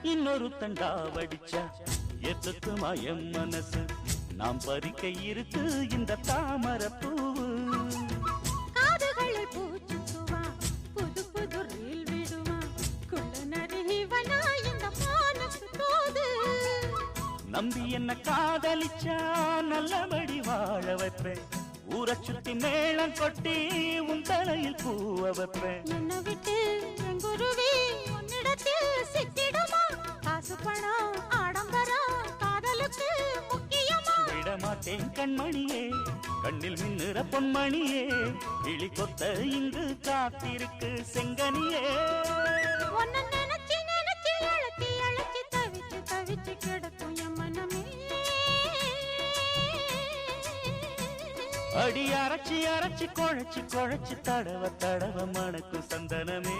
இன்னொரு தண்டா வடிச்சா எத்துக்கு மயம் மனசு நாம் பறிக்க இருக்கு இந்த தாமர பூவு காதுகளில் பூச்சுக்குவா புது புது ரீல் விடுவா குள்ள நரிவனா இந்த மானுக்கு தோது நம்பி என்ன காதலிச்சா நல்லபடி வாழ வைப்பேன் ஊரை சுத்தி மேளம் கொட்டி உன் தலையில் பூவ வைப்பேன் என்ன விட்டு எங்குருவி உன்னிடத்தில் சிக்கிடுமா காசு பணம் ஆடம்பரம் காதலுக்கு முக்கியமா விடமாட்டேன் கண்மணியே கண்ணில் மின்னுற பொன்மணியே கிளி கொத்த இங்கு காத்திருக்கு செங்கனியே உன்னை நினைச்சு நினைச்சு அழைச்சி அழைச்சி தவிச்சு தவிச்சு கிடக்கும் என் மனமே அடி அரைச்சி அரைச்சி குழைச்சி குழைச்சி தடவ தடவ மணக்கும் சந்தனமே